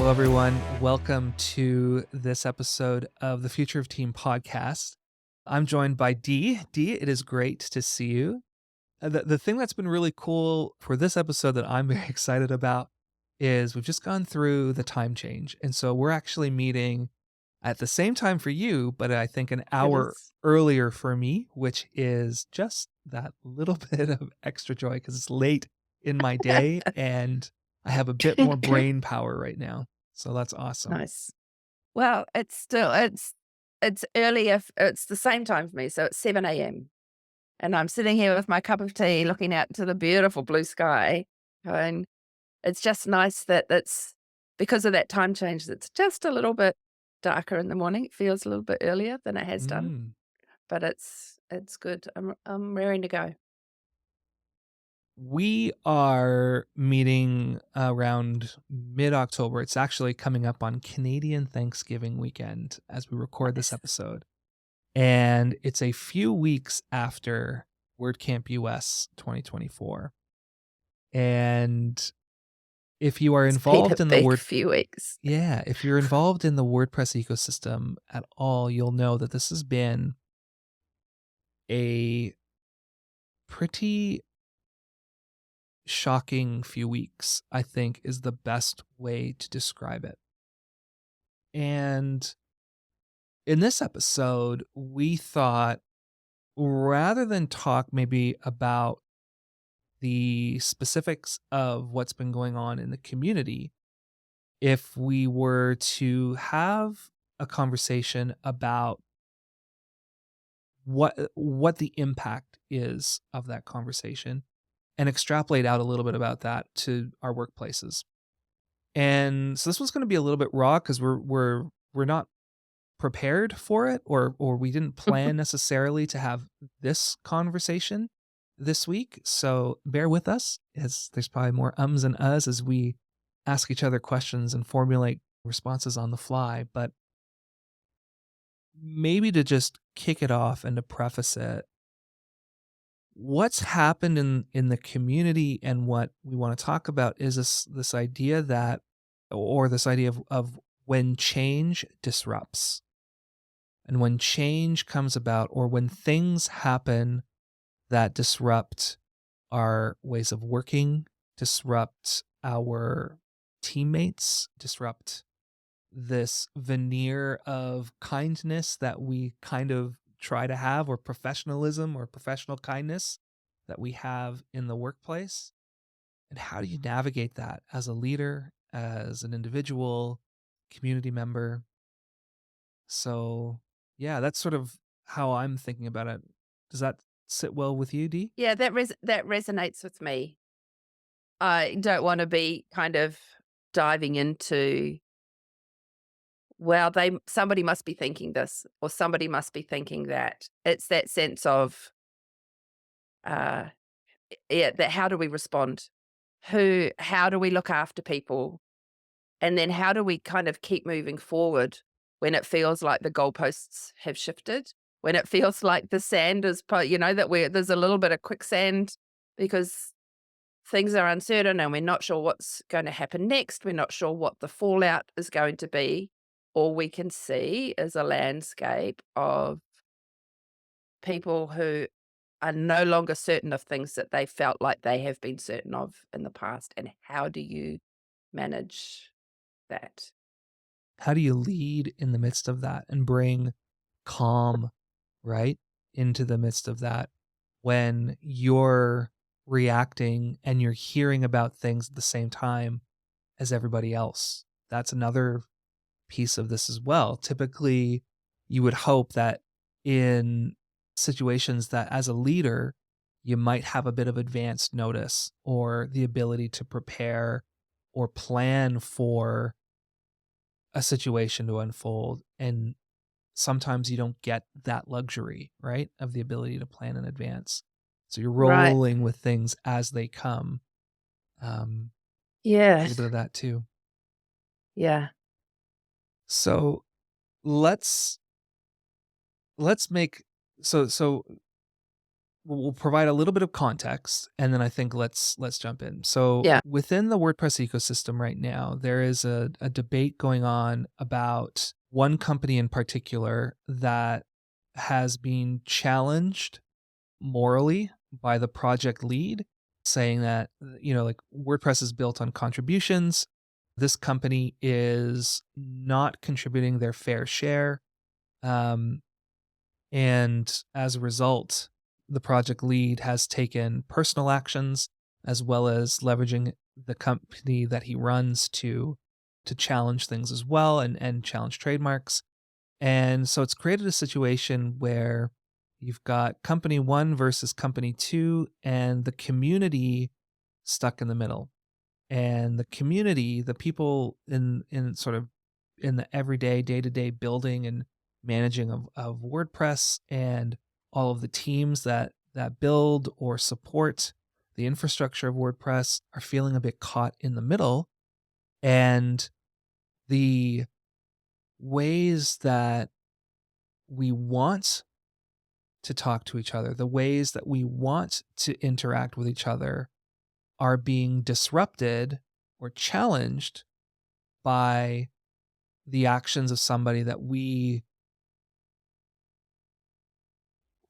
Hello, everyone. Welcome to this episode of the Future of Team podcast. I'm joined by Dee. Dee, it is great to see you. The thing that's been really cool for this episode that I'm very excited about is we've just gone through the time change. And so we're actually meeting at the same time for you, but I think an It hour is. earlier for me, which is just that little bit of extra joy because it's late in my day and I have a bit more brain power right now. So that's awesome. Nice. Well, it's early if it's the same time for me, so it's 7 a.m. and I'm sitting here with my cup of tea looking out to the beautiful blue sky, and it's just nice that it's because of that time change, it's just a little bit darker in the morning. It feels a little bit earlier than it has done, Mm. but it's good. I'm raring to go. We are meeting around mid October. It's actually coming up on Canadian Thanksgiving weekend as we record this Nice. episode. And it's a few weeks after WordCamp US 2024. And if you are It's been a involved in the big few weeks. if you're involved in the WordPress ecosystem at all, you'll know that this has been a pretty shocking few weeks, I think is the best way to describe it. And in this episode, we thought rather than talk maybe about the specifics of what's been going on in the community, if we were to have a conversation about what the impact is of that conversation and extrapolate out a little bit about that to our workplaces. And so this one's going to be a little bit raw because we're not prepared for it, or we didn't plan necessarily to have this conversation this week. So bear with us, as there's probably more ums and uhs as we ask each other questions and formulate responses on the fly. But maybe to just kick it off and to preface it, what's happened in the community and what we want to talk about is this idea that, or this idea of when change disrupts and when change comes about, or when things happen that disrupt our ways of working, disrupt our teammates, disrupt this veneer of kindness that we kind of try to have, or professionalism or professional kindness that we have in the workplace. And how do you navigate that as a leader, as an individual, community member? So, yeah, that's sort of how I'm thinking about it. Does that sit well with you, Dee? Yeah, that resonates with me. I don't want to be kind of diving into, well, somebody must be thinking this or somebody must be thinking that. It's that sense of, uh, yeah, that how do we respond? How do we look after people? And then how do we kind of keep moving forward when it feels like the goalposts have shifted? When it feels like the sand is, that there's a little bit of quicksand because things are uncertain and we're not sure what's going to happen next. We're not sure what the fallout is going to be. All we can see is a landscape of people who are no longer certain of things that they felt like they have been certain of in the past. And how do you manage that? How do you lead in the midst of that and bring calm, right, into the midst of that when you're reacting and you're hearing about things at the same time as everybody else? That's another piece of this as well. Typically, you would hope that in situations that as a leader, you might have a bit of advanced notice or the ability to prepare or plan for a situation to unfold. And sometimes you don't get that luxury, right? Of the ability to plan in advance. So you're Right. rolling with things as they come. Um, a Yeah. little bit of that too. Yeah. So let's let's make so we'll provide a little bit of context, and then I think let's jump in. So Yeah. within the WordPress ecosystem right now, there is a debate going on about one company in particular that has been challenged morally by the project lead, saying that, like, WordPress is built on contributions. This company is not contributing their fair share. Um, and as a result, the project lead has taken personal actions as well as leveraging the company that he runs to challenge things as well, and challenge trademarks. And so it's created a situation where you've got company 1 versus company 2 and the community stuck in the middle. And the community, the people in sort of in the everyday day-to-day building and managing of WordPress, and all of the teams that build or support the infrastructure of WordPress, are feeling a bit caught in the middle. And the ways that we want to talk to each other, the ways that we want to interact with each other, are being disrupted or challenged by the actions of somebody that we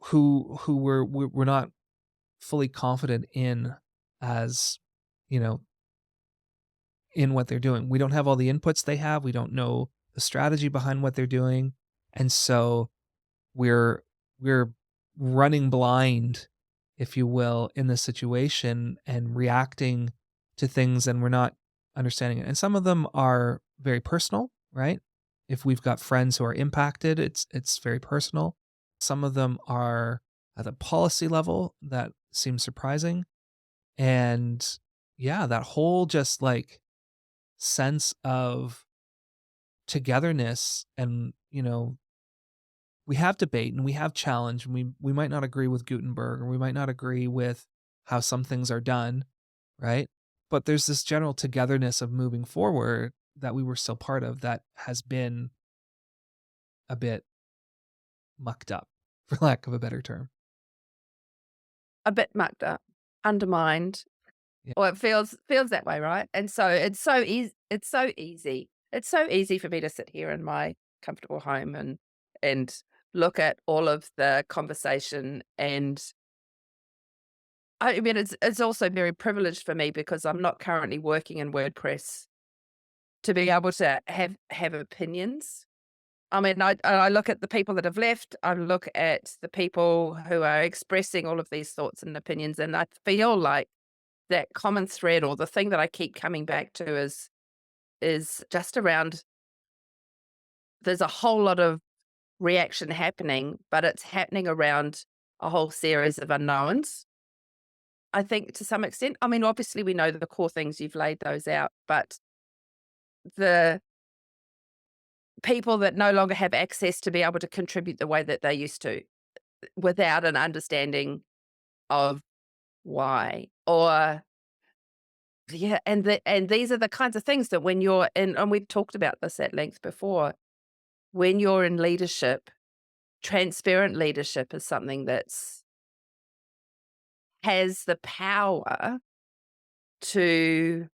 who we're not fully confident in, as you know in what they're doing. We don't have all the inputs they have. We don't know the strategy behind what they're doing, and so we're we're running blind, if you will, in this situation, and reacting to things, and we're not understanding it. And some of them are very personal, right? If we've got friends who are impacted, it's very personal. Some of them are at the policy level that seems surprising. And yeah, that whole just like sense of togetherness, and we have debate and we have challenge, and we might not agree with Gutenberg, or we might not agree with how some things are done, right? But there's this general togetherness of moving forward that we were still part of, that has been a bit mucked up, for lack of a better term. A bit mucked up, undermined. Yeah, Well, it feels that way, right? And so it's so easy for me to sit here in my comfortable home and look at all of the conversation. And I mean, it's also very privileged for me because I'm not currently working in WordPress to be able to have opinions. I mean, I look at the people that have left, I look at the people who are expressing all of these thoughts and opinions, and I feel like that common thread, or the thing that I keep coming back to, is just around, there's a whole lot of reaction happening, but it's happening around a whole series of unknowns. I think to some extent. I mean, obviously we know that the core things, you've laid those out, but the people that no longer have access to be able to contribute the way that they used to, without an understanding of why, or yeah, and these are the kinds of things that when you're in, and we've talked about this at length before, when you're in leadership, transparent leadership is something that's has the power to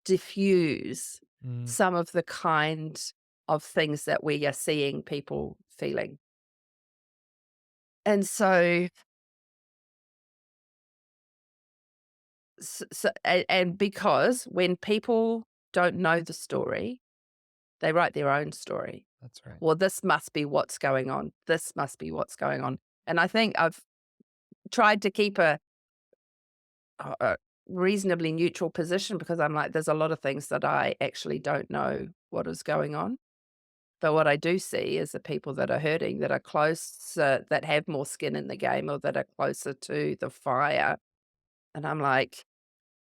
diffuse mm, some of the kind of things that we are seeing people feeling. And so, and because when people don't know the story, they write their own story. that's right. Well, this must be what's going on. This must be what's going on. And I think I've tried to keep a reasonably neutral position, because I'm like, there's a lot of things that I actually don't know what is going on. But what I do see is the people that are hurting, that are close, that have more skin in the game, or that are closer to the fire. And I'm like,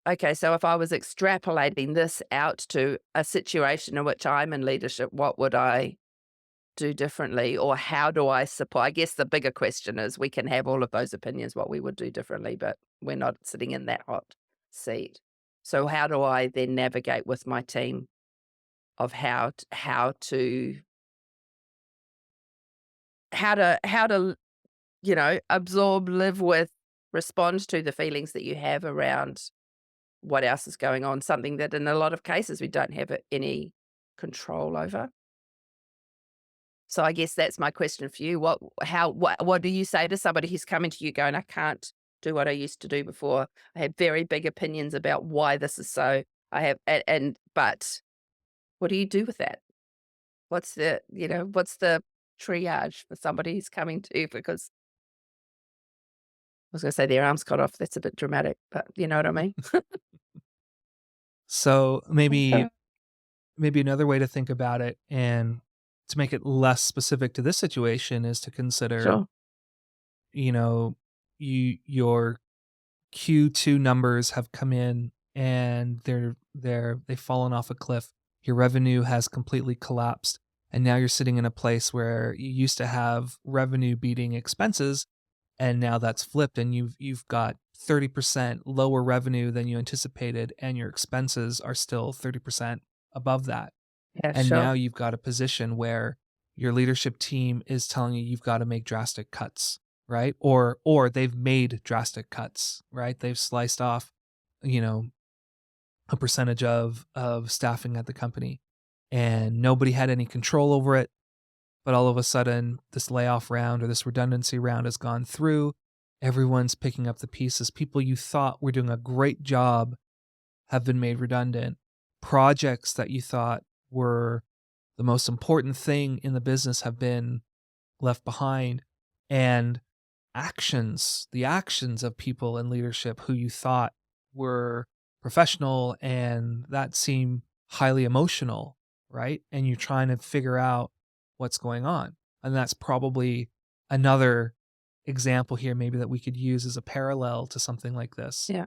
okay, so if I was extrapolating this out to a situation in which I'm in leadership, what would I do differently? Or how do I support? I guess the bigger question is, we can have all of those opinions, what we would do differently, but we're not sitting in that hot seat. So how do I then navigate with my team of how to absorb, live with, respond to the feelings that you have around what else is going on, something that in a lot of cases we don't have any control over. So I guess that's my question for you. What do you say to somebody who's coming to you going, I can't do what I used to do before. I have very big opinions about why this is so. I have but what do you do with that? What's the triage for somebody who's coming to you because I was gonna say their arms cut off. That's a bit dramatic, but you know what I mean? So Okay. maybe another way to think about it and to make it less specific to this situation is to consider, Sure. you know, your Q2 numbers have come in and they've fallen off a cliff. Your revenue has completely collapsed, and now you're sitting in a place where you used to have revenue beating expenses, and now that's flipped, and you've got 30% lower revenue than you anticipated, and your expenses are still 30% above that. Yeah, And sure. now you've got a position where your leadership team is telling you you've got to make drastic cuts, right? Or they've made drastic cuts, right? They've sliced off, you know, a percentage of staffing at the company and nobody had any control over it, but all of a sudden this layoff round or this redundancy round has gone through. Everyone's picking up the pieces. People you thought were doing a great job have been made redundant. Projects that you thought were the most important thing in the business have been left behind. And the actions of people in leadership who you thought were professional and that seem highly emotional, right? And you're trying to figure out what's going on. And that's probably another example here, maybe that we could use as a parallel to something like this. Yeah.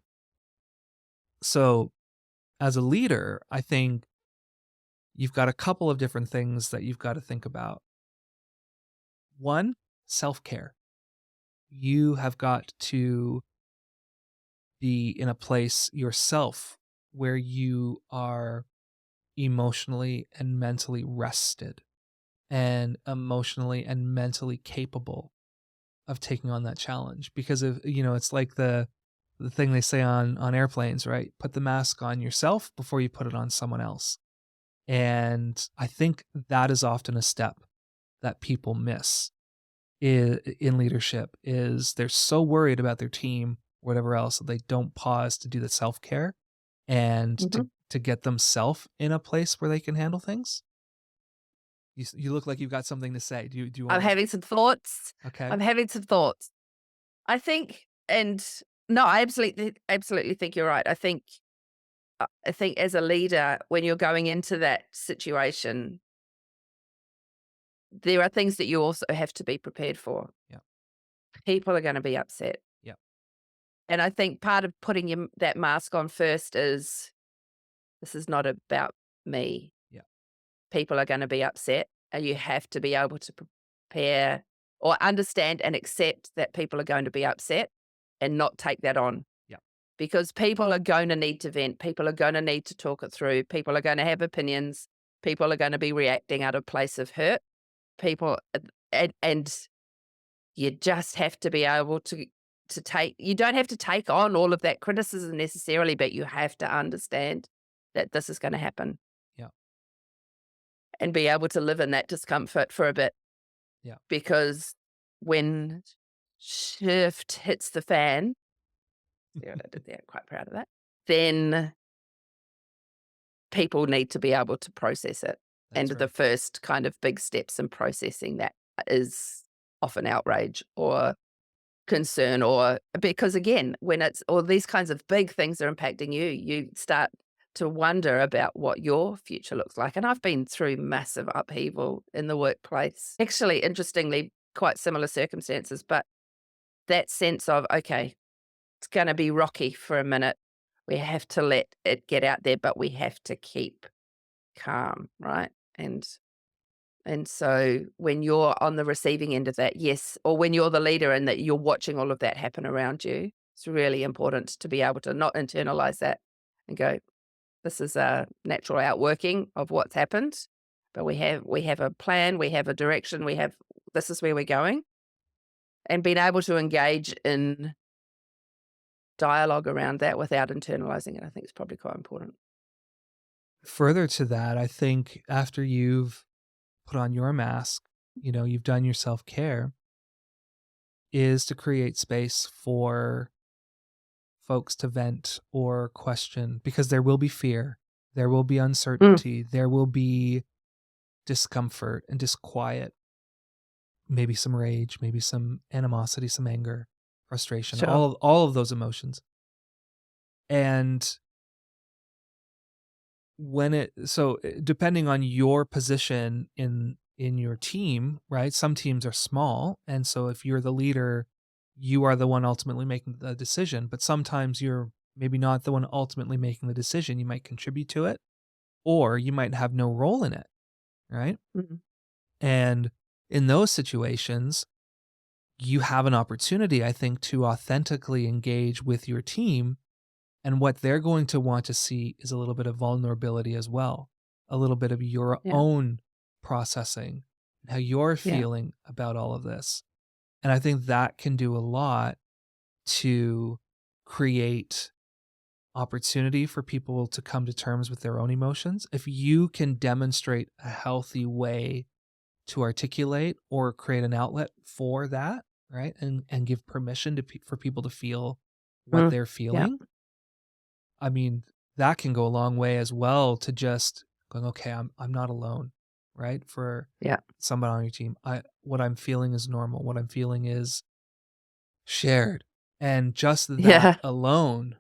So, as a leader, I think you've got a couple of different things that you've got to think about. One, self care. You have got to be in a place yourself where you are emotionally and mentally rested and emotionally and mentally capable of taking on that challenge because of it's like the thing they say on airplanes, right? Put the mask on yourself before you put it on someone else. And I think that is often a step that people miss in leadership is they're so worried about their team, whatever else, that they don't pause to do the self-care and Mhm. to get themselves in a place where they can handle things. You look like you've got something to say. Do you I'm wanna having some thoughts. Okay. I'm having some thoughts. I think and no, I absolutely think you're right. I think as a leader, when you're going into that situation, there are things that you also have to be prepared for. Yeah. People are gonna be upset. Yeah. And I think part of putting that mask on first is, "This is not about me. Yeah. People are gonna be upset," and you have to be able to prepare or understand and accept that people are going to be upset and not take that on. Yeah. Because people are gonna need to vent, people are gonna need to talk it through, people are gonna have opinions, people are gonna be reacting out of place of hurt. People and you just have to be able to take you don't have to take on all of that criticism necessarily, but you have to understand that this is gonna happen Yeah. and be able to live in that discomfort for a bit Yeah. because when shift hits the fan, see what I did there? Quite proud of that. Then people need to be able to process it. And That's the right. first kind of big steps in processing that is often outrage or concern or because again, when it's all these kinds of big things are impacting you, you start to wonder about what your future looks like. And I've been through massive upheaval in the workplace. Actually, interestingly, quite similar circumstances, but that sense of, okay, it's going to be rocky for a minute. We have to let it get out there, but we have to keep calm, right? And so when you're on the receiving end of that, yes, or when you're the leader and that you're watching all of that happen around you, it's really important to be able to not internalize that and go, this is a natural outworking of what's happened, but we have a plan, we have a direction, we have this is where we're going. And being able to engage in dialogue around that without internalizing it, I think is probably quite important. Further to that, I think after you've put on your mask, you've done your self-care, is to create space for folks to vent or question, because there will be fear, there will be Mm, uncertainty, there will be discomfort and disquiet, maybe some rage, maybe some animosity, some anger, frustration, sure. all of those emotions. And depending on your position in your team, right? Some teams are small, and so if you're the leader, you are the one ultimately making the decision, but sometimes you're maybe not the one ultimately making the decision. You might contribute to it, or you might have no role in it, right? Mhm. And in those situations, you have an opportunity, I think, to authentically engage with your team. And what they're going to want to see is a little bit of vulnerability as well, a little bit of your Yeah, own processing and how you're yeah, feeling about all of this. And I think that can do a lot to create opportunity for people to come to terms with their own emotions. If you can demonstrate a healthy way to articulate or create an outlet for that, right? And give permission for people to feel what mm, they're yeah, feeling. I mean, that can go a long way as well to just going, okay, I'm not alone, right? For yeah, someone on your team, what I'm feeling is normal. What I'm feeling is shared. And just that yeah. alone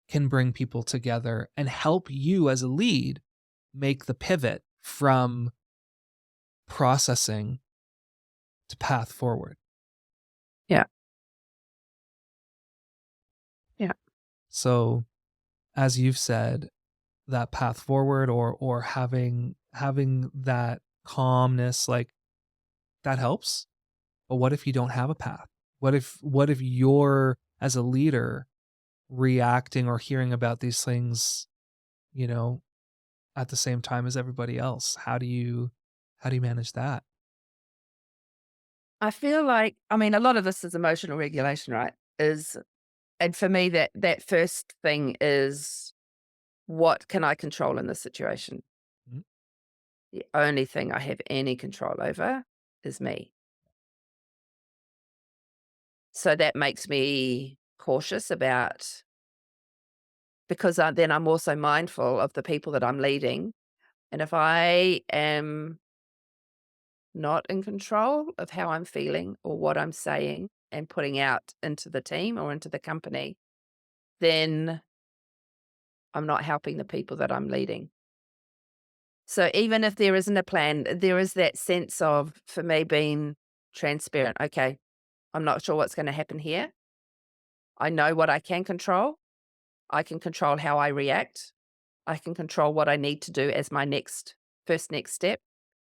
can bring people together and help you as a lead make the pivot from processing to path forward. Yeah, yeah, So, as you've said, that path forward or having that calmness, like, that helps. But what if you don't have a path? What if you're, as a leader, reacting or hearing about these things, you know, at the same time as everybody else? How do you manage that? I feel like, I mean, a lot of this is emotional regulation, right? Is And for me, that first thing is, what can I control in this situation? Mm, The only thing I have any control over is me. So that makes me cautious about, because then I'm also mindful of the people that I'm leading. And if I am not in control of how I'm feeling or what I'm saying and putting out into the team or into the company, then I'm not helping the people that I'm leading. So even if there isn't a plan, there is that sense of, for me, being transparent. Okay, I'm not sure what's going to happen here. I know what I can control. I can control how I react. I can control what I need to do as my next step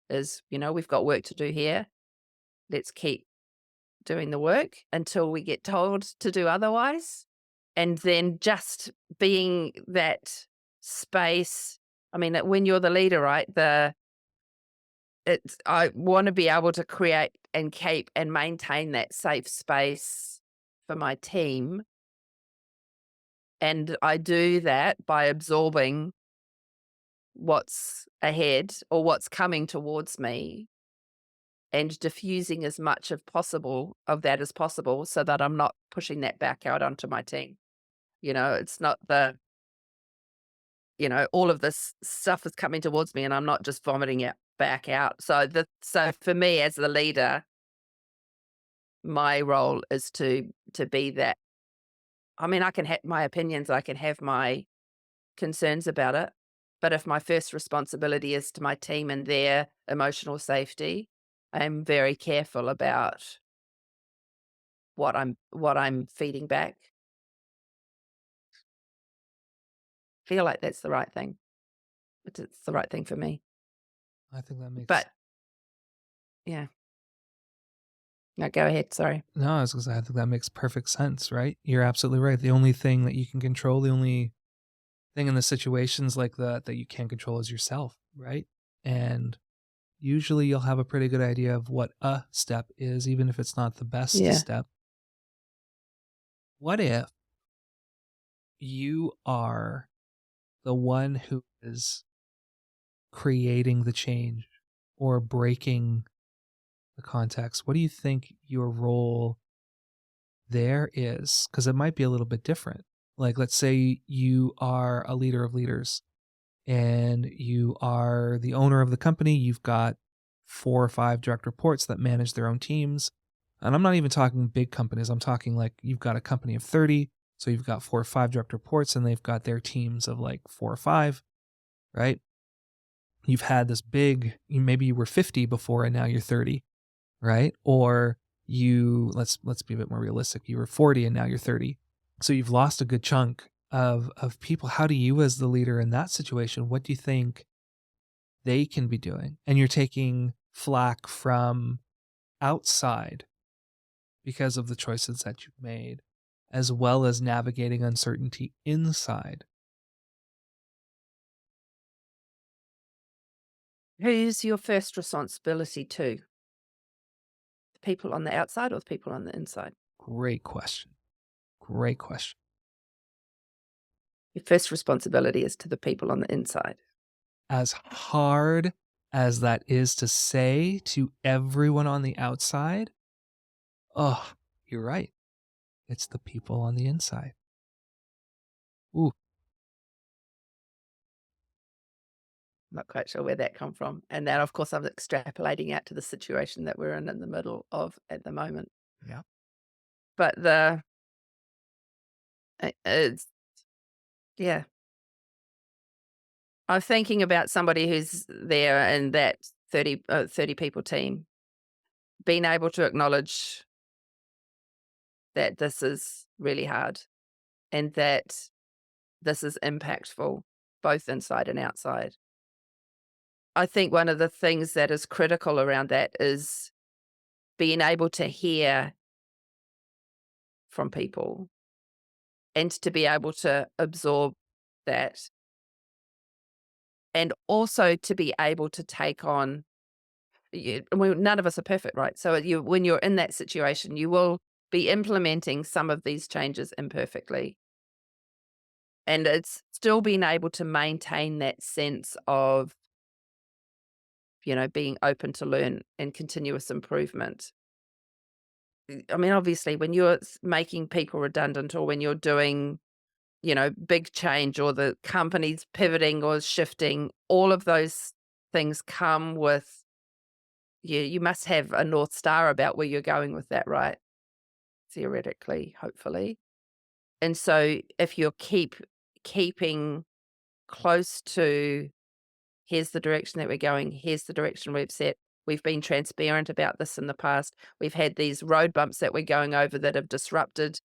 is, we've got work to do here. Let's keep doing the work until we get told to do otherwise. And then just being that space. I mean, when you're the leader, right? I wanna be able to create and keep and maintain that safe space for my team, and I do that by absorbing what's ahead or what's coming towards me and diffusing as much of that as possible so that I'm not pushing that back out onto my team. It's not all of this stuff is coming towards me and I'm not just vomiting it back out. So for me as the leader, my role is to be that. I mean, I can have my opinions, I can have my concerns about it, but if my first responsibility is to my team and their emotional safety, I'm very careful about what I'm feeding back. Feel like that's the right thing. It's the right thing for me. I think that makes But yeah. No, go ahead, sorry. no, I was gonna say, I think that makes perfect sense, right? You're absolutely right. The only thing that you can control, the only thing in the situations like that you can't control is yourself, right? And usually you'll have a pretty good idea of what a step is, even if it's not the best Yeah. step. What if you are the one who is creating the change or breaking the context, what do you think your role there is? Because it might be a little bit different. Like, let's say you are a leader of leaders and you are the owner of the company. You've got 4 or 5 direct reports that manage their own teams. And I'm not even talking big companies. I'm talking like you've got a company of 30. So you've got 4 or 5 direct reports and they've got their teams of like 4 or 5, right? You've had this big, maybe you were 50 before and now you're 30, right? Or let's be a bit more realistic. You were 40 and now you're 30. So you've lost a good chunk of people. How do you as the leader in that situation, what do you think they can be doing? And you're taking flack from outside because of the choices that you've made, as well as navigating uncertainty inside. Who's your first responsibility to? The people on the outside or the people on the inside? Great question. Great question. Your first responsibility is to the people on the inside. As hard as that is to say to everyone on the outside, oh, you're right. It's the people on the inside. Ooh, Not quite sure where that come from. And then, of course, I'm extrapolating out to the situation that we're in the middle of at the moment. yeah. But it's, yeah, I'm thinking about somebody who's there in that 30 people team, being able to acknowledge that this is really hard and that this is impactful, both inside and outside. I think one of the things that is critical around that is being able to hear from people and to be able to absorb that, and also to be able to take on. None of us are perfect, right? So when you're in that situation, you will be implementing some of these changes imperfectly. And it's still being able to maintain that sense of, being open to learn and continuous improvement. I mean, obviously, when you're making people redundant or when you're doing, big change or the company's pivoting or shifting, all of those things come with, you must have a North Star about where you're going with that, right? Theoretically, hopefully. And so if you're keeping close to, here's the direction that we're going, here's the direction we've set. We've been transparent about this in the past. We've had these road bumps that we're going over that have disrupted,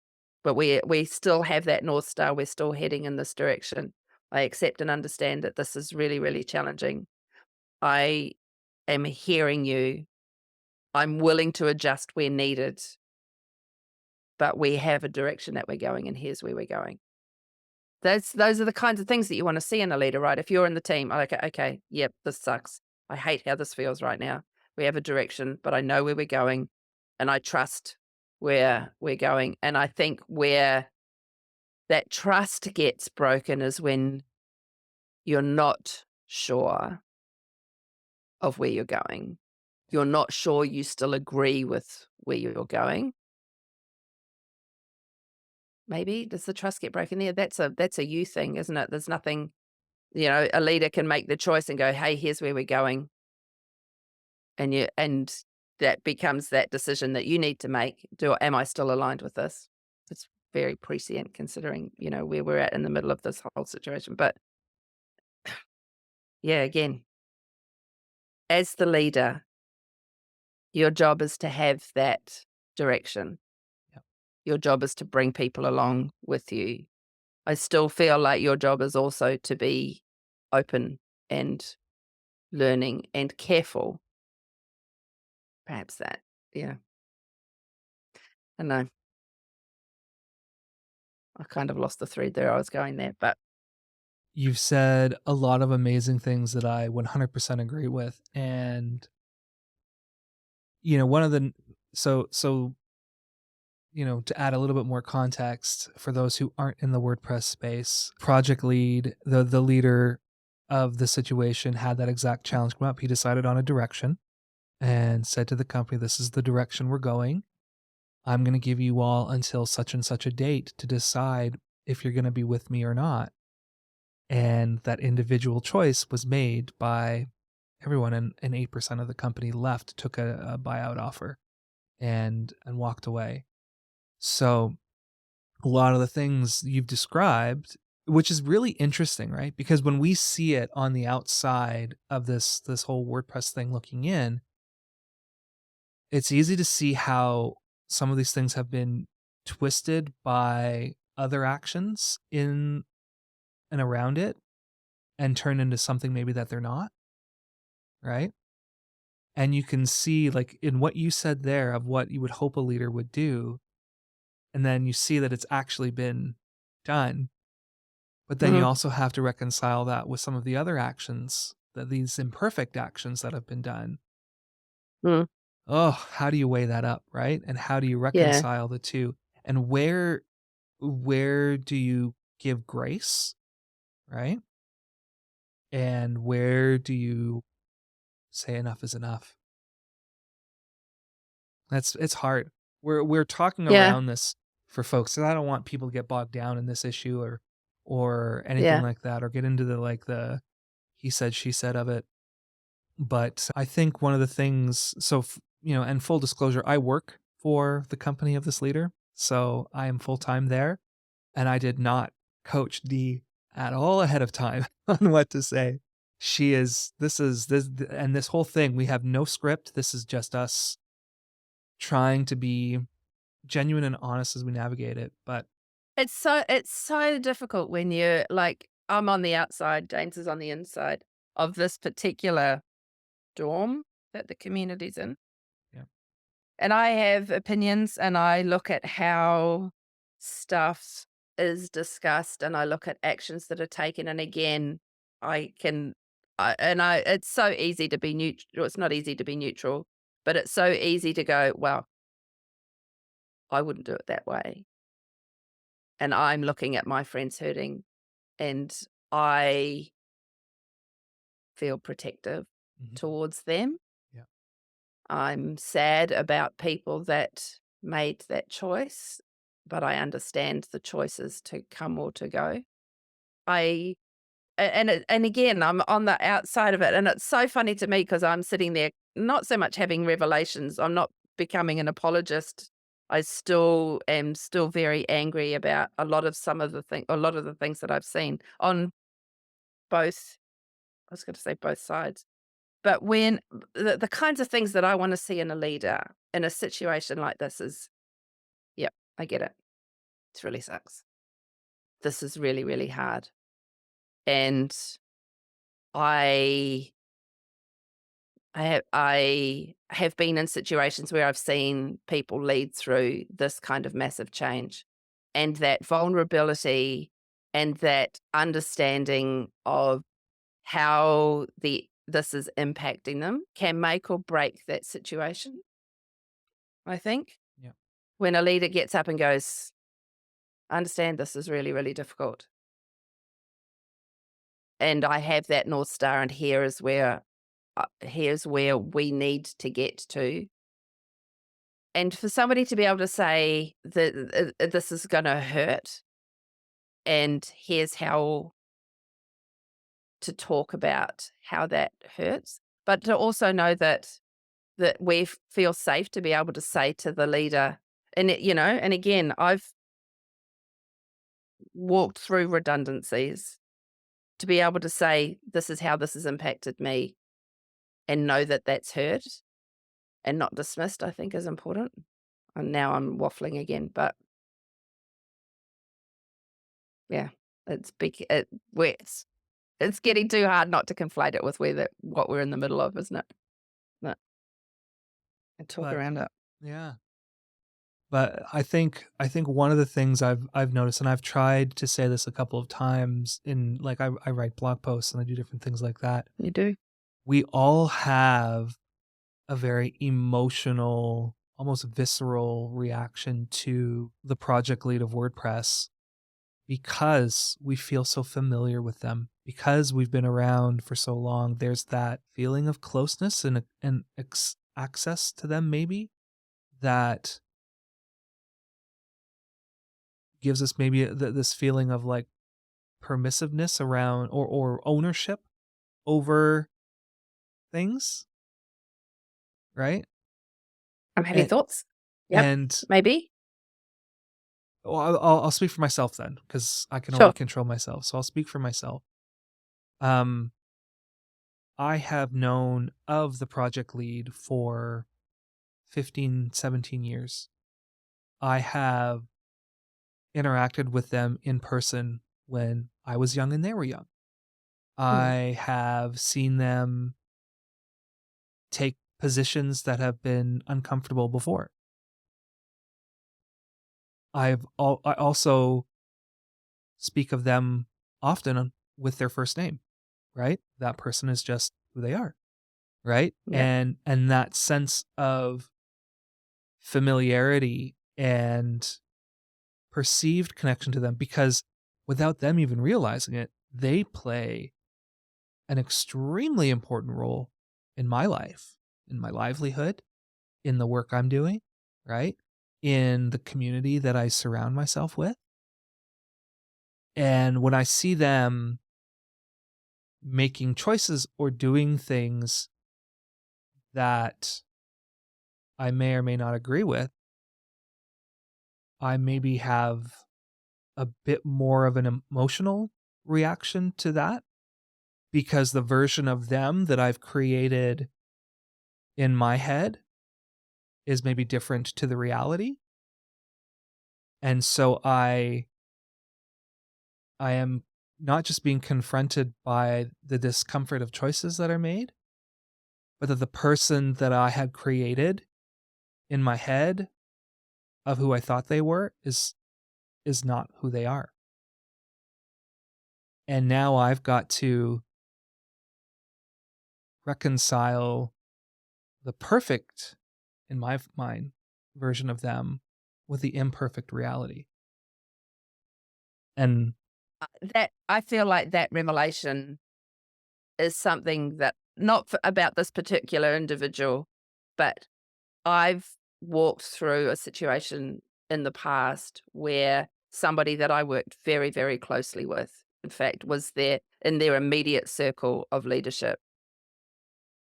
but we still have that North Star. We're still heading in this direction. I accept and understand that this is really, really challenging. I am hearing you. I'm willing to adjust where needed, but we have a direction that we're going, and here's where we're going. Those are the kinds of things that you wanna see in a leader, right? If you're in the team, like, okay, yep, this sucks. I hate how this feels right now. We have a direction, but I know where we're going, and I trust where we're going. And I think where that trust gets broken is when you're not sure of where you're going. You're not sure you still agree with where you're going. Maybe? Does the trust get broken there? That's a you thing, isn't it? There's nothing. A leader can make the choice and go, "Hey, here's where we're going." And that becomes that decision that you need to make. Am I still aligned with this? It's very prescient considering, where we're at in the middle of this whole situation. But yeah, again, as the leader, your job is to have that direction. Yeah. Your job is to bring people along with you. I still feel like your job is also to be open and learning and careful. Perhaps that. Yeah. I know. I kind of lost the thread there. I was going there, but You've said a lot of amazing things that I 100% agree with. And, one of the, so to add a little bit more context for those who aren't in the WordPress space, project lead, the leader of the situation had that exact challenge come up. He decided on a direction and said to the company, "This is the direction we're going. I'm going to give you all until such and such a date to decide if you're going to be with me or not." And that individual choice was made by everyone, and 8% of the company left, took a buyout offer and walked away. So a lot of the things you've described, which is really interesting, right? Because when we see it on the outside of this whole WordPress thing looking in, it's easy to see how some of these things have been twisted by other actions in and around it and turned into something maybe that they're not, right? And you can see, like, in what you said there of what you would hope a leader would do, and then you see that it's actually been done. But then you Mhm. also have to reconcile that with some of the other actions, that these imperfect actions that have been done. Mm. Oh, how do you weigh that up, right? And how do you Yeah. reconcile the 2? And where do you give grace, right? And where do you say enough is enough? It's hard. We're talking Yeah. around this for folks, and I don't want people to get bogged down in this issue or anything Yeah. like that, or get into the he said she said of it. But I think one of the things, so and full disclosure, I work for the company of this leader, so I am full time there, and I did not coach Dee at all ahead of time on what to say. She is this is this and this whole thing, we have no script. This is just us trying to be genuine and honest as we navigate it. But It's so difficult when you're like, I'm on the outside, James is on the inside of this particular dorm that the community's in. yeah, And I have opinions and I look at how stuff is discussed and I look at actions that are taken. And again, I can, it's so easy to be neutral. It's not easy to be neutral, but it's so easy to go, well, I wouldn't do it that way. And I'm looking at my friends hurting and I feel protective mhm, towards them. yeah, I'm sad about people that made that choice, but I understand the choices to come or to go. I and again, I'm on the outside of it, and it's so funny to me because I'm sitting there, not so much having revelations. I'm not becoming an apologist. I still am still very angry about a lot of the things that I've seen on both. I was going to say both sides. But when the kinds of things that I wanna see in a leader in a situation like this is, "Yep, I get it. It really sucks. This is really, really hard." And I I have been in situations where I've seen people lead through this kind of massive change, and that vulnerability and that understanding of how this is impacting them can make or break that situation, I think. yeah, When a leader gets up and goes, "I understand this is really, really difficult, and I have that North Star, and here's where we need to get to." And for somebody to be able to say that, "This is gonna hurt, and here's how to talk about how that hurts," but to also know that we feel safe to be able to say to the leader and and again, I've walked through redundancies. To be able to say, "This is how this has impacted me," and know that that's heard and not dismissed, I think is important. And now I'm waffling again, but yeah, it's big where it's getting too hard not to conflate it with what we're in the middle of, isn't it? But and talk but around it. yeah. But I think one of the things I've noticed, and I've tried to say this a couple of times in, like, I write blog posts and I do different things like that. You do? We all have a very emotional almost visceral reaction to the project lead of WordPress because we feel so familiar with them, because we've been around for so long. There's that feeling of closeness and access to them, maybe that gives us maybe this feeling of like permissiveness around or ownership over things, right? I'm having And thoughts. Yep, and maybe. well, I'll speak for myself then, because I can only Sure. control myself. So I'll speak for myself. Um, I have known of the project lead for 15, 17 years. I have interacted with them in person when I was young and they were young. Mm, I have seen them take positions that have been uncomfortable before. I also speak of them often with their first name, right? That person is just who they are, right? yeah, And that sense of familiarity and perceived connection to them, because without them even realizing it, they play an extremely important role in my life, in my livelihood, in the work I'm doing, right? In the community that I surround myself with. And when I see them making choices or doing things that I may or may not agree with, I maybe have a bit more of an emotional reaction to that, because the version of them that I've created in my head is maybe different to the reality. And so I am not just being confronted by the discomfort of choices that are made, but that the person that I had created in my head of who I thought they were is not who they are. And now I've got to reconcile the perfect, in my mind, version of them with the imperfect reality. And that I feel like that revelation is something that not f about this particular individual, but I've walked through a situation in the past where somebody that I worked very, very closely with, in fact, was there in their immediate circle of leadership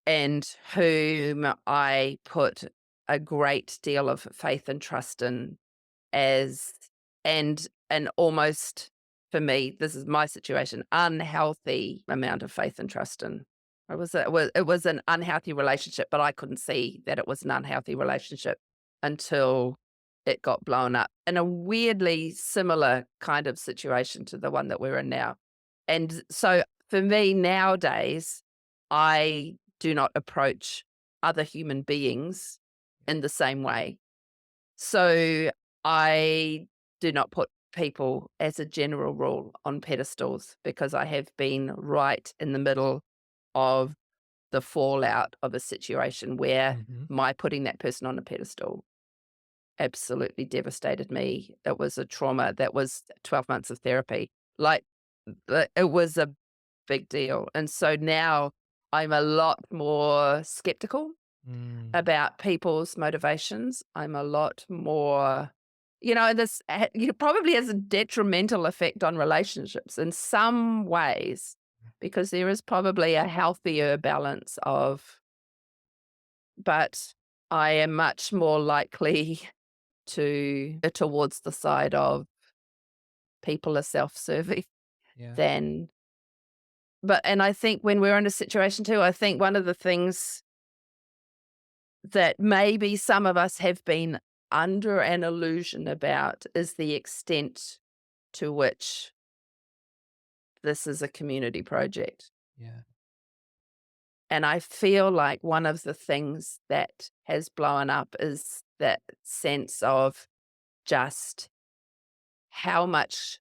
and whom I put a great deal of faith and trust in as and almost for me, this is my situation, unhealthy amount of faith and trust in. It was an unhealthy relationship, but I couldn't see that it was an unhealthy relationship until it got blown up in a weirdly similar kind of situation to the one that we're in now. And so for me nowadays, I do not approach other human beings in the same way. So I do not put people as a general rule on pedestals because I have been right in the middle of the fallout of a situation where mhm, my putting that person on a pedestal absolutely devastated me. It was a trauma that was 12 months of therapy. Like, it was a big deal. And so now I'm a lot more skeptical mm, about people's motivations. I'm a lot more, this probably has a detrimental effect on relationships in some ways because there is probably a healthier balance of, but I am much more likely to towards the side of people are self-serving yeah, than, and I think when we're in a situation too, I think one of the things that maybe some of us have been under an illusion about is the extent to which this is a community project. yeah, And I feel like one of the things that has blown up is that sense of just how much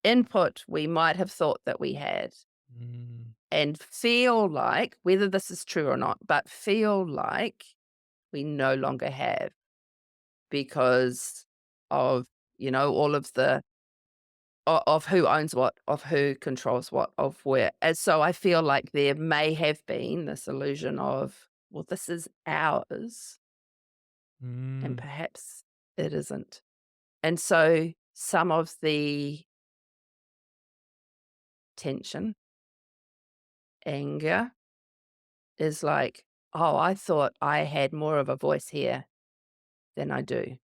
input we might have thought that we had mm, and feel like, whether this is true or not, but feel like we no longer have because of, all of the of who owns what, of who controls what, of where. And so I feel like there may have been this illusion of, well, this is ours, and Mm. perhaps it isn't. And so some of the tension, anger is like, oh, I thought I had more of a voice here than I do.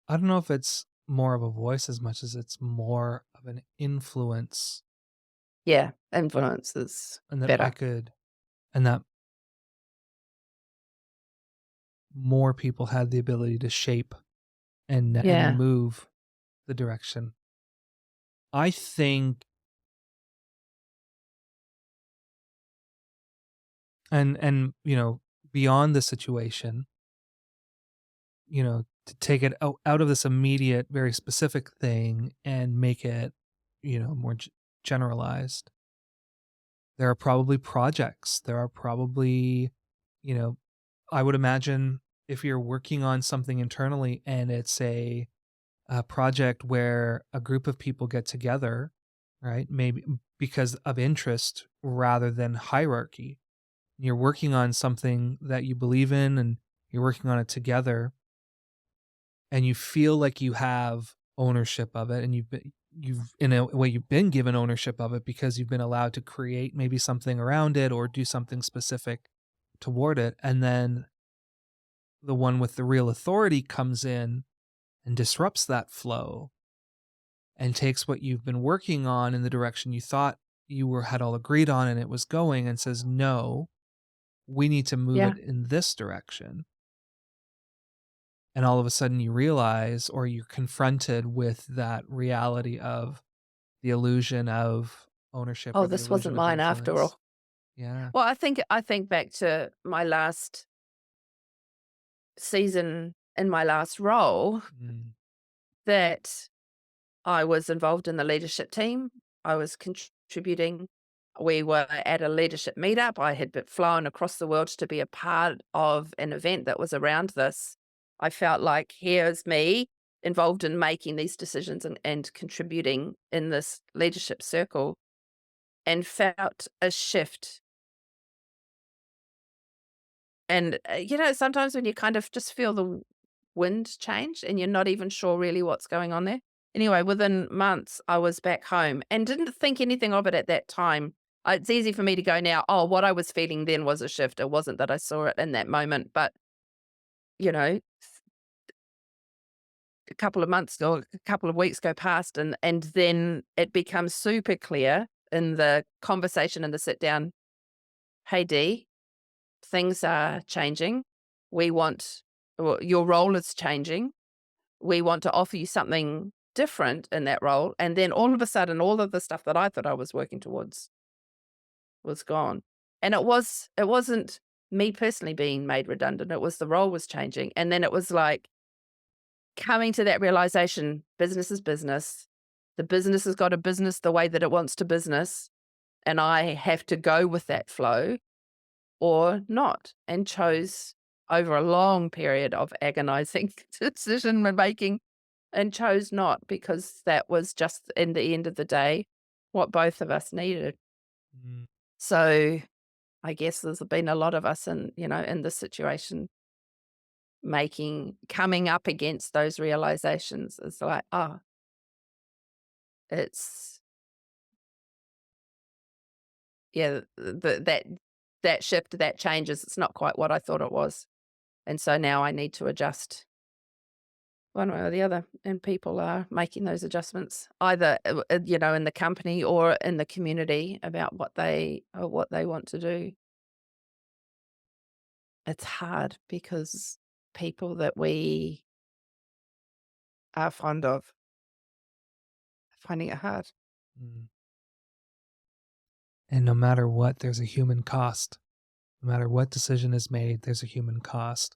I don't know if it's more of a voice as much as it's more of an influence, Yeah, influence is and that I better. could and that more people had the ability to shape and Yeah, move the direction. I think and, beyond the situation, to take it out of this immediate, very specific thing and make it, more generalized. There are probably projects. There are probably, you know, I would imagine if you're working on something internally and it's a project where a group of people get together, right? Maybe because of interest rather than hierarchy. You're working on something that you believe in and you're working on it together and you feel like you have ownership of it and you've in a way you've been given ownership of it because you've been allowed to create maybe something around it or do something specific toward it, and then the one with the real authority comes in and disrupts that flow and takes what you've been working on in the direction you thought you were had all agreed on and it was going and says no, we need to move yeah. it in this direction. And all of a sudden you realize or you're confronted with that reality of the illusion of ownership Oh, or the this wasn't illusion of mine after influence. all. Yeah. Well, I think back to my last season in my last role Mm. that I was involved in the leadership team. I was contributing. We were at a leadership meetup. I had been flown across the world to be a part of an event that was around this. I felt like here's me involved in making these decisions and contributing in this leadership circle, and felt a shift. And, sometimes when you kind of just feel the wind change and you're not even sure really what's going on there. Anyway, within months, I was back home and didn't think anything of it at that time. It's easy for me to go now, oh, what I was feeling then was a shift. It wasn't that I saw it in that moment. But, you know, a couple of months or a couple of weeks go past and then it becomes super clear in the conversation and the sit down. Hey, Dee, things are changing. We want, well, your role is changing. We want to offer you something different in that role. And then all of a sudden, all of the stuff that I thought I was working towards was gone. And it wasn't me personally being made redundant. It was the role was changing. And then it was like coming to that realization, business is business. The business has got a business the way that it wants to business. And I have to go with that flow or not, and chose over a long period of agonizing decision making and chose not because that was just in the end of the day what both of us needed. Mm. So I guess there's been a lot of us in this situation coming up against those realizations. It's like, oh, it's yeah, that shift, that changes. It's not quite what I thought it was. And so now I need to adjust one way or the other, and people are making those adjustments either, in the company or in the community about what they want to do. It's hard because people that we are fond of are finding it hard. Mm. And no matter what, there's a human cost. No matter what decision is made, there's a human cost.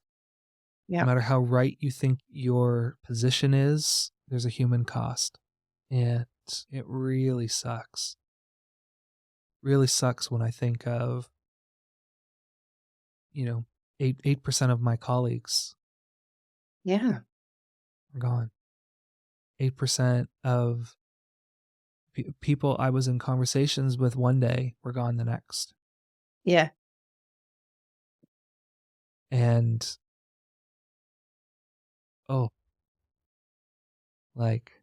No Yeah. matter how right you think your position is, there's a human cost. And it really sucks. Really sucks when I think of, 8% of my colleagues Yeah. are gone. 8% of people I was in conversations with one day were gone the next. Yeah. And, oh, like,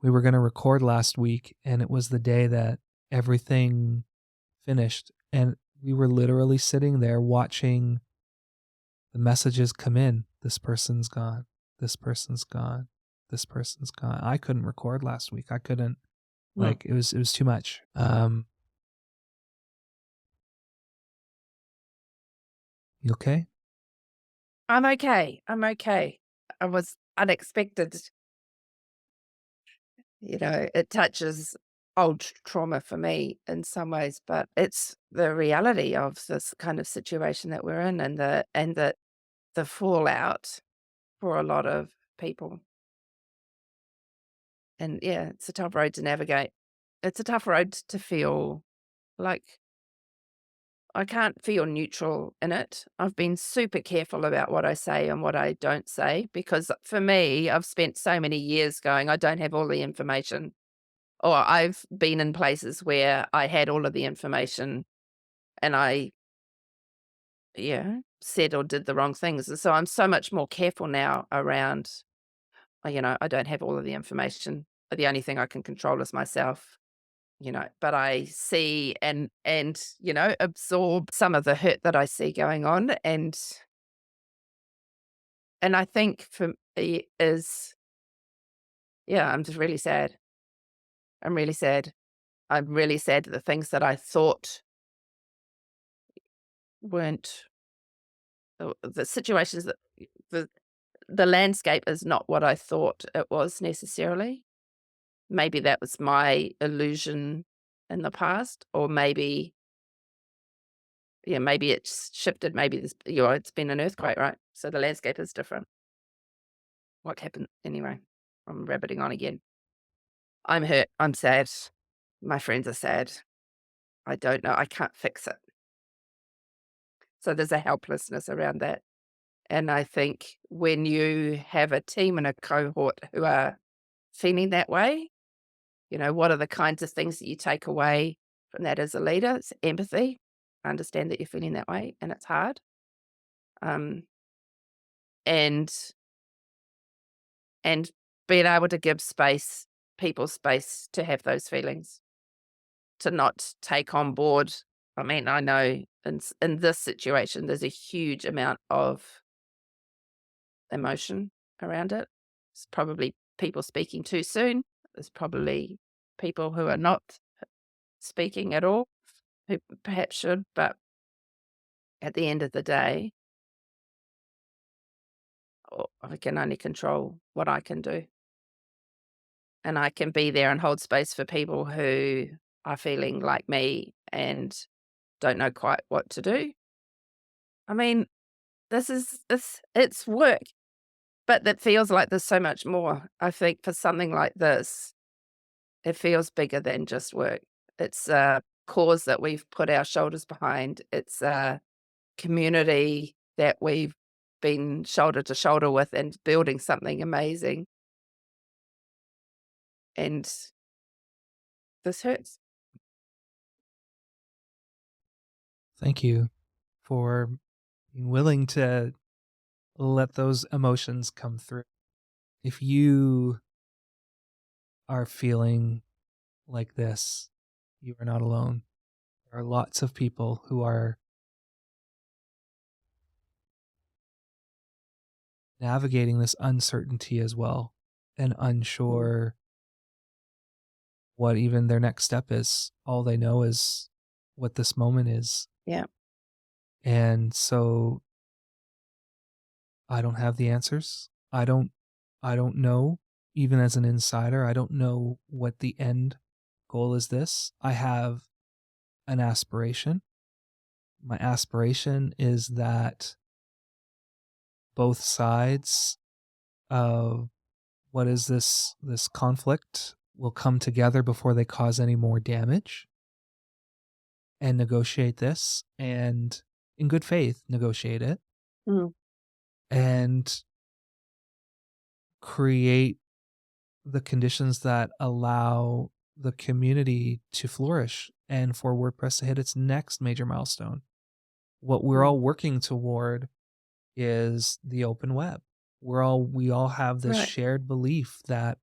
we were gonna record last week, and it was the day that everything finished, and we were literally sitting there watching the messages come in. This person's gone. This person's gone. This person's gone. I couldn't record last week. I couldn't, Mm. like, it was too much. You okay? I'm okay. I'm okay. I was unexpected. It touches old trauma for me in some ways, but it's the reality of this kind of situation that we're in, and the fallout for a lot of people. And yeah, it's a tough road to navigate. It's a tough road to feel like I can't feel neutral in it. I've been super careful about what I say and what I don't say because for me, I've spent so many years going, I don't have all the information. Or I've been in places where I had all of the information and I, yeah, said or did the wrong things. And so I'm so much more careful now around, I don't have all of the information. The only thing I can control is myself. But I see and absorb some of the hurt that I see going on, and I think for me is, yeah, I'm just really sad. I'm really sad. I'm really sad that the things that I thought weren't the situations that the the landscape is not what I thought it was necessarily. Maybe that was my illusion in the past, or maybe, yeah, maybe it's shifted. Maybe it's been an earthquake, right? So the landscape is different. What happened anyway? I'm rabbiting on again. I'm hurt. I'm sad. My friends are sad. I don't know. I can't fix it. So there's a helplessness around that. And I think when you have a team and a cohort who are feeling that way, what are the kinds of things that you take away from that as a leader? It's empathy. I understand that you're feeling that way and it's hard. Um, and and being able to give people space to have those feelings, to not take on board. I mean, I know in this situation, there's a huge amount of emotion around it. It's probably people speaking too soon. There's probably people who are not speaking at all, who perhaps should, but at the end of the day, I can only control what I can do. And I can be there and hold space for people who are feeling like me and don't know quite what to do. I mean, it's work, but that feels like there's so much more. I think for something like this, it feels bigger than just work. It's a cause that we've put our shoulders behind. It's a community that we've been shoulder to shoulder with and building something amazing. And this hurts. Thank you for being willing to let those emotions come through. If you are feeling like this, you are not alone. There are lots of people who are navigating this uncertainty as well and Mm. unsure what even their next step is. All they know is what this moment is. Yeah. And so I don't have the answers. I don't know, even as an insider, I don't know what the end goal is this. I have an aspiration. My aspiration is that both sides of what is this conflict will come together before they cause any more damage and negotiate this. And in good faith, negotiate it Mm. and create the conditions that allow the community to flourish and for WordPress to hit its next major milestone. What we're Mm. all working toward is the open web. We all have this Right. shared belief that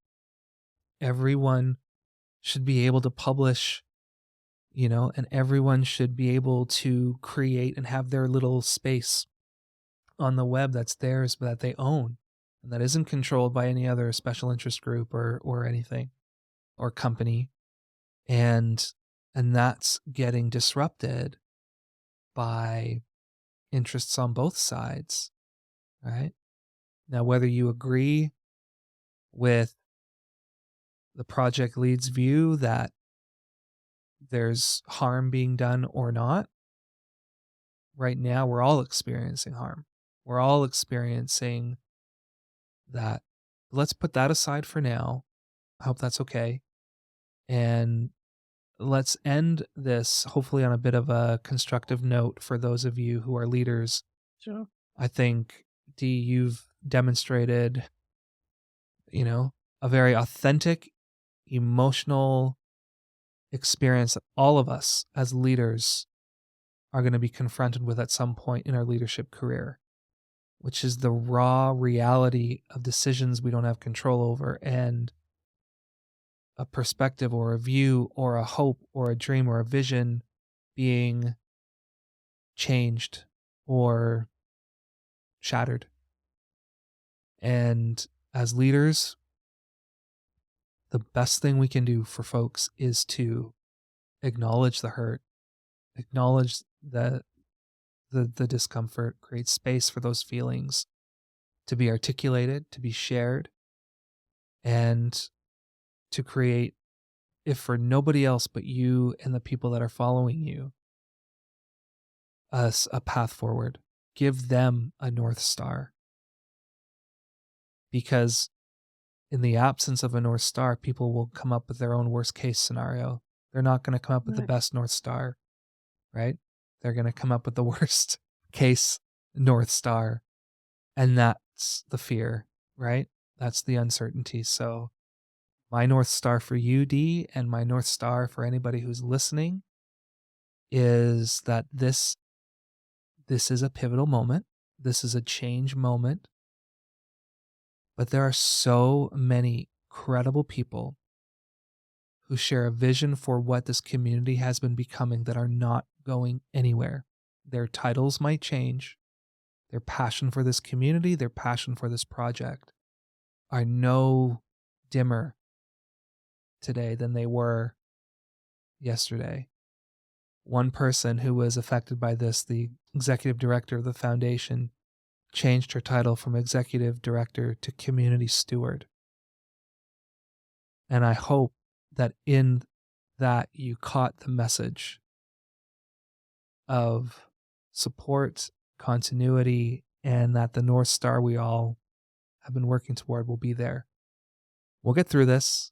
everyone should be able to publish, and everyone should be able to create and have their little space on the web that's theirs, but that they own and that isn't controlled by any other special interest group or anything or company. And that's getting disrupted by interests on both sides, right? Now, whether you agree with the project lead's view that there's harm being done or not, right now we're all experiencing harm. We're all experiencing that. Let's put that aside for now. I hope that's okay. And let's end this hopefully on a bit of a constructive note for those of you who are leaders. Sure. I think, Dee, you've demonstrated, a very authentic, emotional experience that all of us as leaders are going to be confronted with at some point in our leadership career, which is the raw reality of decisions we don't have control over and a perspective or a view or a hope or a dream or a vision being changed or shattered. And as leaders, the best thing we can do for folks is to acknowledge the hurt, acknowledge the discomfort, create space for those feelings to be articulated, to be shared, and to create, if for nobody else but you and the people that are following you, us a path forward. Give them a North Star. Because in the absence of a North Star, people will come up with their own worst case scenario. They're not going to come up with the Right. best North Star, right? They're going to come up with the worst case North Star. And that's the fear, right? That's the uncertainty. So, my North Star for you, Dee, and my North Star for anybody who's listening is that this is a pivotal moment. This is a change moment. But there are so many credible people who share a vision for what this community has been becoming that are not going anywhere. Their titles might change. Their passion for this community, their passion for this project are no dimmer today than they were yesterday. One person who was affected by this, the executive director of the foundation, changed her title from executive director to community steward. And I hope that in that you caught the message of support, continuity, and that the North Star we all have been working toward will be there. We'll get through this.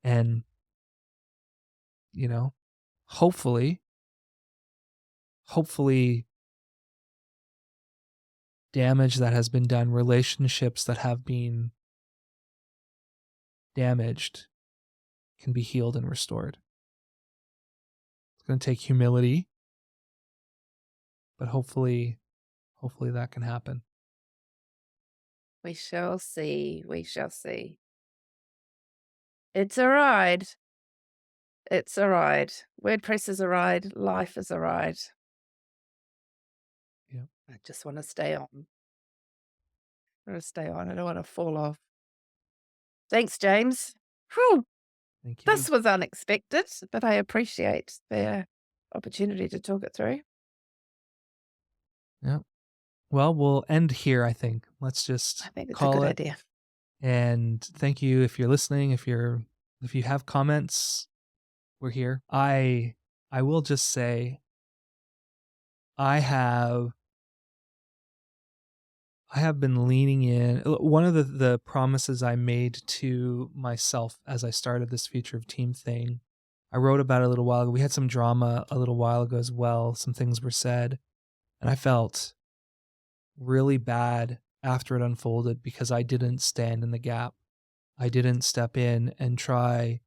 And, you know, hopefully, hopefully, damage that has been done, relationships that have been damaged can be healed and restored. It's going to take humility, but hopefully that can happen. We shall see. We shall see. It's a ride. It's a ride. WordPress is a ride. Life is a ride. Yeah. I just want to stay on. I want to stay on. I don't want to fall off. Thanks, James. Whew. Thank you. This was unexpected, but I appreciate the opportunity to talk it through. Yeah. Well, we'll end here, I think. Let's I just think it's a call good it. idea. And thank you if you're listening, if you have comments, we're here. I will just say I have been leaning in. One of the promises I made to myself as I started this Future of Team thing I wrote about it a little while ago. We had some drama a little while ago as well. Some things were said, and I felt really bad after it unfolded because I didn't stand in the gap. I didn't step in and try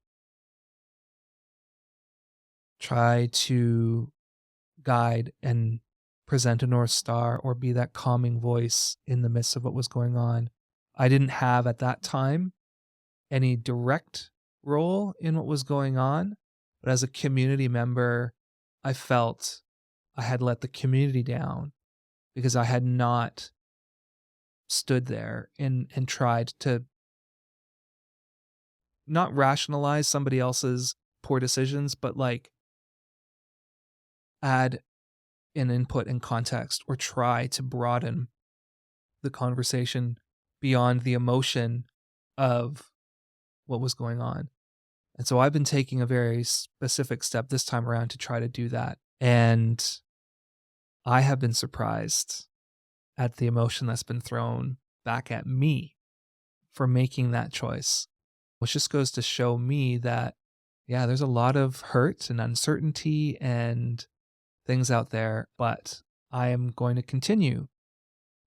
to guide and present a North Star or be that calming voice in the midst of what was going on. I didn't have at that time any direct role in what was going on, but as a community member, I felt I had let the community down because I had not stood there and tried to not rationalize somebody else's poor decisions, but like add an input and context or try to broaden the conversation beyond the emotion of what was going on. And so I've been taking a very specific step this time around to try to do that. And I have been surprised at the emotion that's been thrown back at me for making that choice, which just goes to show me that, yeah, there's a lot of hurt and uncertainty and things out there, but I am going to continue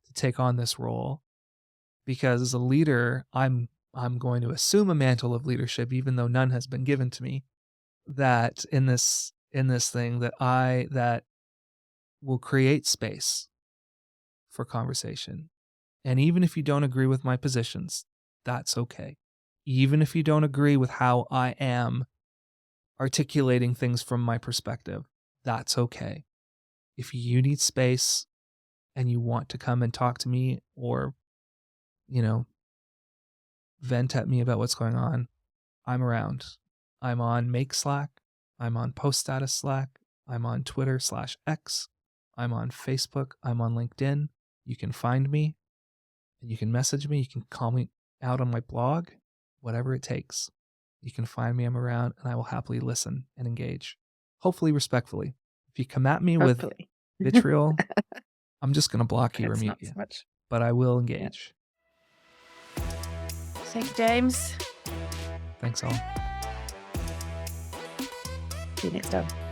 to take on this role because as a leader, I'm going to assume a mantle of leadership even though none has been given to me. That in this thing that will create space for conversation. And even if you don't agree with my positions, that's okay. Even if you don't agree with how I am articulating things from my perspective, that's okay. If you need space and you want to come and talk to me or, you know, vent at me about what's going on, I'm around. I'm on Make Slack. I'm on Post Status Slack. I'm on Twitter/X. I'm on Facebook. I'm on LinkedIn. You can find me. You can message me. You can call me out on my blog, whatever it takes. You can find me. I'm around and I will happily listen and engage, hopefully respectfully. If you come at me with Hopefully. vitriol, I'm just going to block you or Perhaps mute not you, so much. but I will Yeah. engage. Thank you, James. Thanks all. See you next time.